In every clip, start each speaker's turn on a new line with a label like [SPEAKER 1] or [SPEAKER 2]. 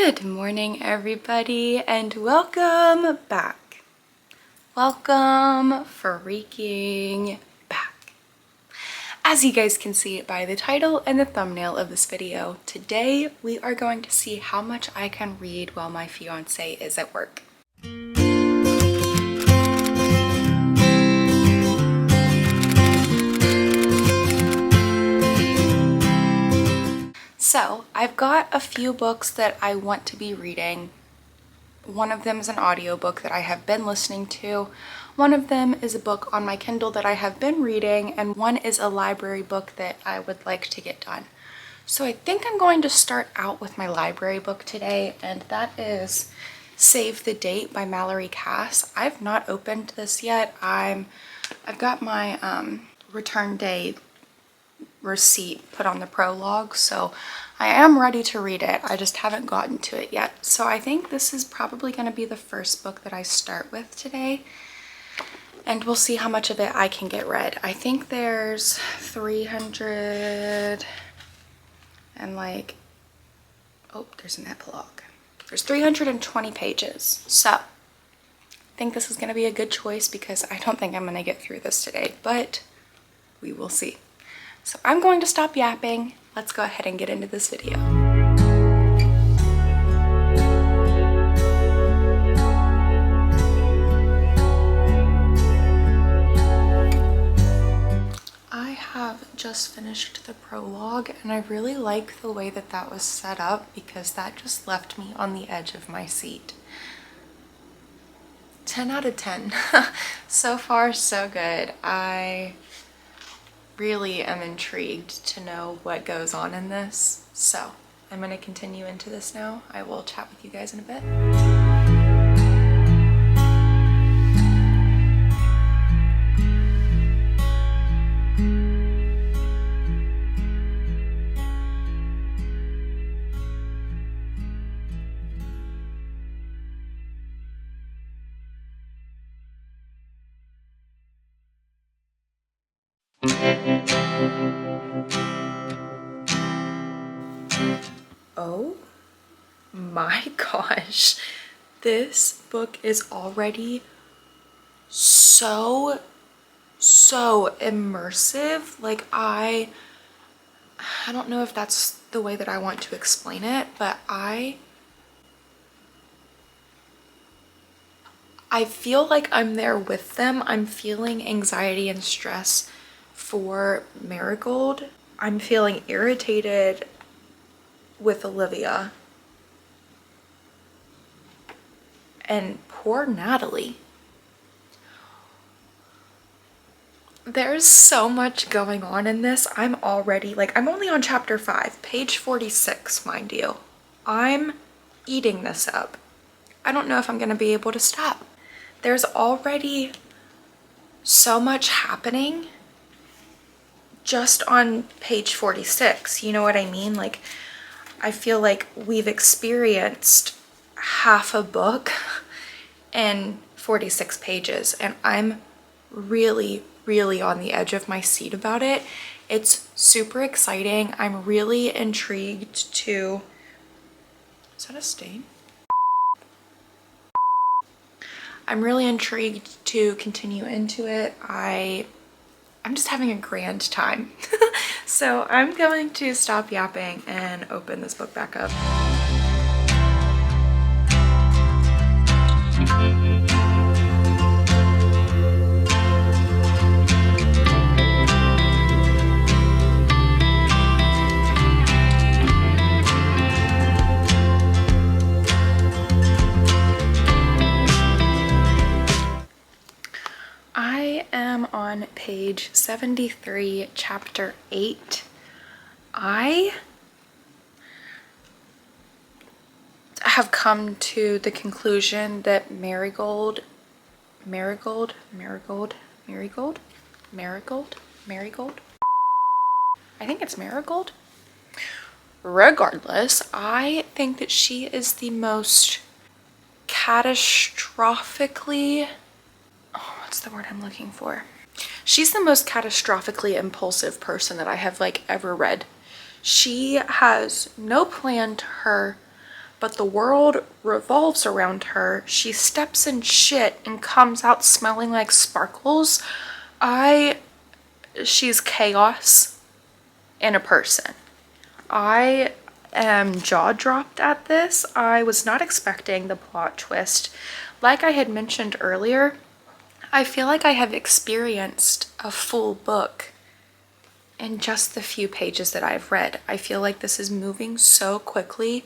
[SPEAKER 1] Good morning, everybody, and welcome back. Welcome freaking back. As you guys can see by the title and the thumbnail of this video, today we are going to see how much I can read while my fiance is at work. So, I've got a few books that I want to be reading. One of them is an audiobook that I have been listening to. One of them is a book on my Kindle that I have been reading, and one is a library book that I would like to get done. So I think I'm going to start out with my library book today, and that is Save the Date by Mallory Cass. I've not opened this yet. I've got my return day receipt put on the prologue, so I am ready to read it. I just haven't gotten to it yet. So I think this is probably going to be the first book that I start with today, and we'll see how much of it I can get read. I think there's 300 and there's an epilogue. There's 320 pages. So I think this is going to be a good choice because I don't think I'm going to get through this today, but we will see. So I'm going to stop yapping. Let's go ahead and get into this video. I have just finished the prologue, and I really like the way that that was set up because that just left me on the edge of my seat. 10 out of 10. So far, so good. I really am intrigued to know what goes on in this, so I'm going to continue into this now. I will chat with you guys in a bit. Oh my gosh, this book is already so immersive. Like I don't know if that's the way that I want to explain it, but I feel like I'm there with them. I'm feeling anxiety and stress for Marigold. I'm feeling irritated with Olivia. And poor Natalie. There's so much going on in this. I'm already, I'm only on chapter 5, page 46, mind you. I'm eating this up. I don't know if I'm going to be able to stop. There's already so much happening just on page 46. You know what I mean? I feel like we've experienced half a book in 46 pages, and I'm really on the edge of my seat about it. It's super exciting. I'm really intrigued to... Is that a stain? I'm really intrigued to continue into it. I'm just having a grand time. So I'm going to stop yapping and open this book back up. I am on page 73, chapter 8. I have come to the conclusion that Marigold, I think it's Marigold. Regardless, I think that she is the most catastrophically, what's the word I'm looking for? She's the most catastrophically impulsive person that I have ever read. She has no plan to her but the world revolves around her. She steps in shit and comes out smelling like sparkles. She's chaos in a person. I am jaw-dropped at this. I was not expecting the plot twist. Like I had mentioned earlier, I feel like I have experienced a full book in just the few pages that I've read. I feel like this is moving so quickly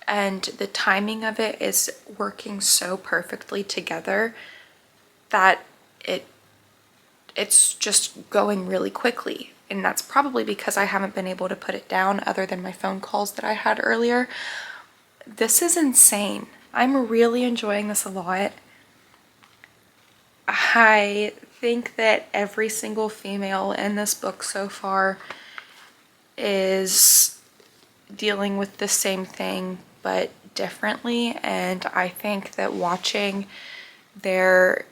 [SPEAKER 1] and the timing of it is working so perfectly together that it's just going really quickly. And that's probably because I haven't been able to put it down other than my phone calls that I had earlier. This is insane. I'm really enjoying this a lot. I think that every single female in this book so far is dealing with the same thing but differently, and I think that watching their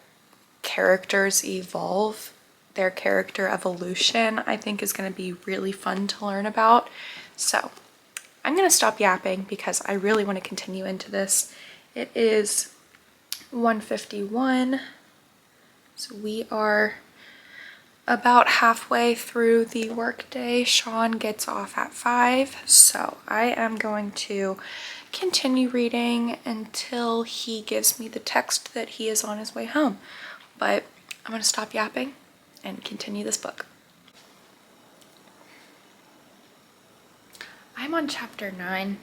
[SPEAKER 1] characters evolve, their character evolution, I think is going to be really fun to learn about. So I'm going to stop yapping because I really want to continue into this. It is 1:51, so we are about halfway through the workday. Sean gets off at 5, so I am going to continue reading until he gives me the text that he is on his way home. But I'm going to stop yapping and continue this book. I'm on chapter 9.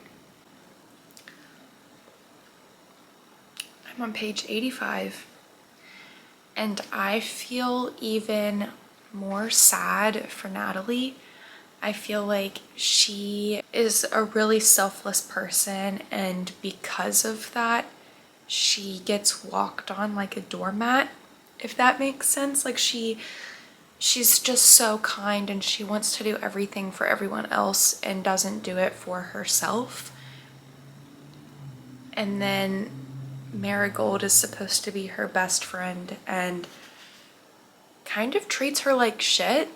[SPEAKER 1] I'm on page 85. And I feel even more sad for Natalie. I feel like she is a really selfless person, and because of that, she gets walked on like a doormat, if that makes sense. Like she's just so kind and she wants to do everything for everyone else and doesn't do it for herself. And then Marigold is supposed to be her best friend and kind of treats her like shit.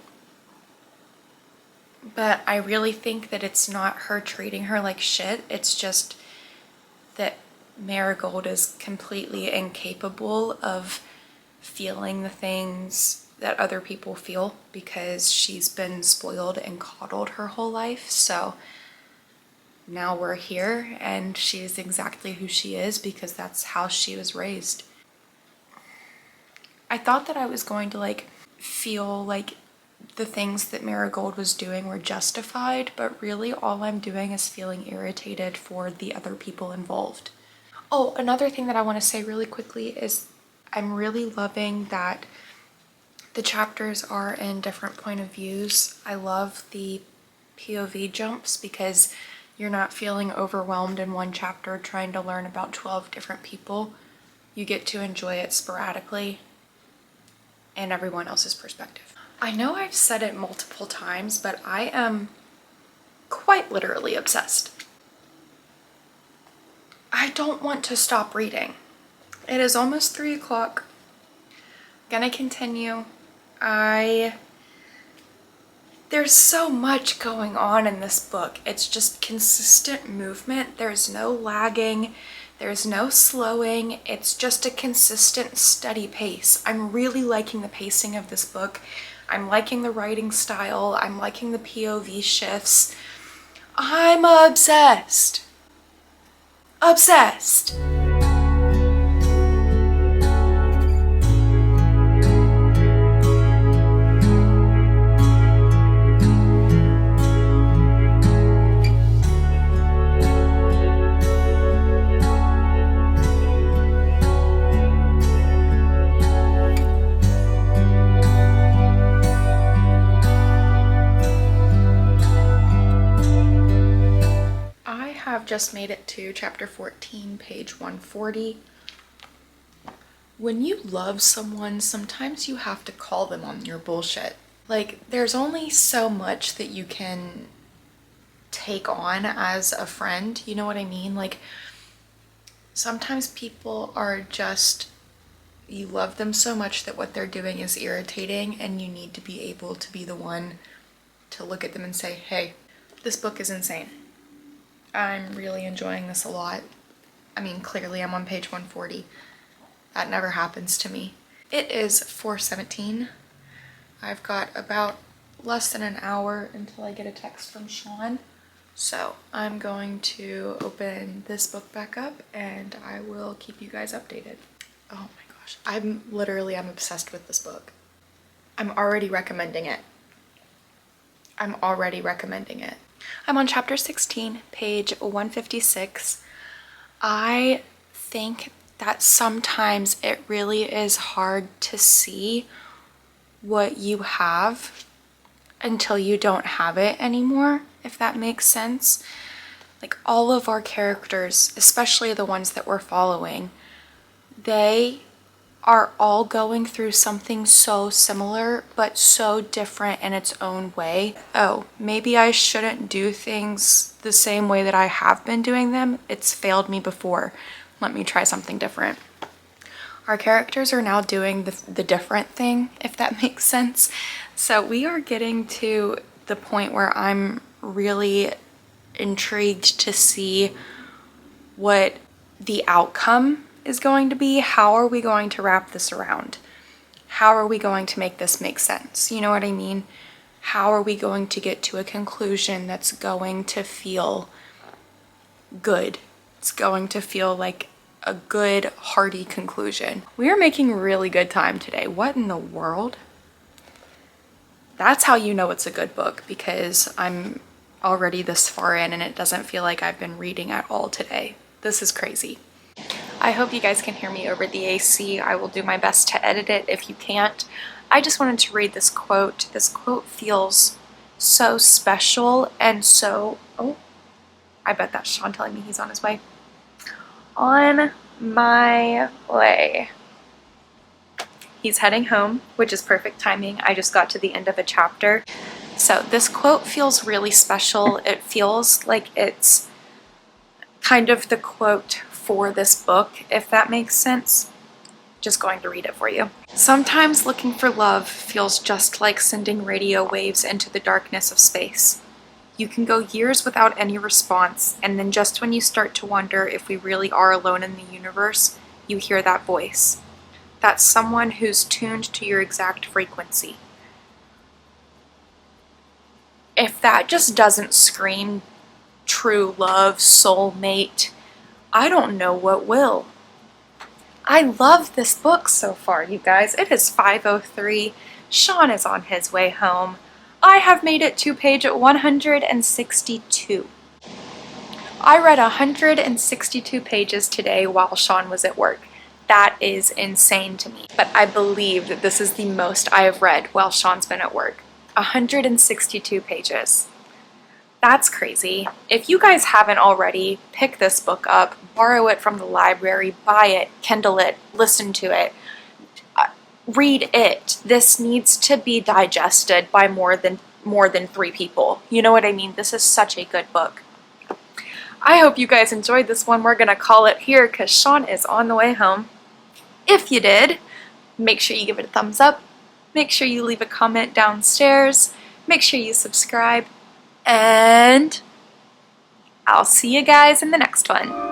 [SPEAKER 1] But I really think that it's not her treating her like shit. It's just that Marigold is completely incapable of feeling the things that other people feel because she's been spoiled and coddled her whole life. So now we're here and she's exactly who she is because that's how she was raised. I thought that I was going to like feel like the things that Marigold was doing were justified, but really all I'm doing is feeling irritated for the other people involved. Oh, another thing that I want to say really quickly is I'm really loving that the chapters are in different point of views. I love the POV jumps because you're not feeling overwhelmed in one chapter trying to learn about 12 different people. You get to enjoy it sporadically and everyone else's perspective. I know I've said it multiple times, but I am quite literally obsessed. I don't want to stop reading. It is almost 3 o'clock. Gonna continue. There's so much going on in this book. It's just consistent movement. There's no lagging. There's no slowing. It's just a consistent, steady pace. I'm really liking the pacing of this book. I'm liking the writing style. I'm liking the POV shifts. I'm obsessed. Obsessed. I've just made it to chapter 14, page 140. When you love someone, sometimes you have to call them on your bullshit. Like, there's only so much that you can take on as a friend, you know what I mean? Like, sometimes people are just, you love them so much that what they're doing is irritating, and you need to be able to be the one to look at them and say, hey, this book is insane. I'm really enjoying this a lot. I mean, clearly I'm on page 140. That never happens to me. It is 4:17. I've got about less than an hour until I get a text from Sean. So I'm going to open this book back up and I will keep you guys updated. Oh my gosh, I'm obsessed with this book. I'm already recommending it. I'm on chapter 16, page 156. I think that sometimes it really is hard to see what you have until you don't have it anymore, if that makes sense. Like, all of our characters, especially the ones that we're following, they are all going through something so similar but so different in its own way. Oh, maybe I shouldn't do things the same way that I have been doing them. It's failed me before. Let me try something different. Our characters are now doing the different thing, if that makes sense. So we are getting to the point where I'm really intrigued to see what the outcome is going to be. How are we going to wrap this around? How are we going to make this make sense? You know what I mean? How are we going to get to a conclusion that's going to feel good? It's going to feel like a good, hearty conclusion. We are making really good time today. What in the world? That's how you know it's a good book, because I'm already this far in and it doesn't feel like I've been reading at all today. This is crazy. I hope you guys can hear me over the AC. I will do my best to edit it if you can't. I just wanted to read this quote. This quote feels so special and so... Oh, I bet that's Sean telling me he's on his way. On my way. He's heading home, which is perfect timing. I just got to the end of a chapter. So this quote feels really special. It feels like it's kind of the quote for this book, if that makes sense. Just going to read it for you. Sometimes looking for love feels just like sending radio waves into the darkness of space. You can go years without any response, and then just when you start to wonder if we really are alone in the universe, you hear that voice. That's someone who's tuned to your exact frequency. If that just doesn't scream true love, soulmate, I don't know what will. I love this book so far, you guys. It is 5:03. Sean is on his way home. I have made it to page 162. I read 162 pages today while Sean was at work. That is insane to me. But I believe that this is the most I have read while Sean's been at work. 162 pages. That's crazy. If you guys haven't already, pick this book up, borrow it from the library, buy it, Kindle it, listen to it, read it. This needs to be digested by more than 3 people. You know what I mean? This is such a good book. I hope you guys enjoyed this one. We're gonna call it here because Sean is on the way home. If you did, make sure you give it a thumbs up. Make sure you leave a comment downstairs. Make sure you subscribe. And I'll see you guys in the next one.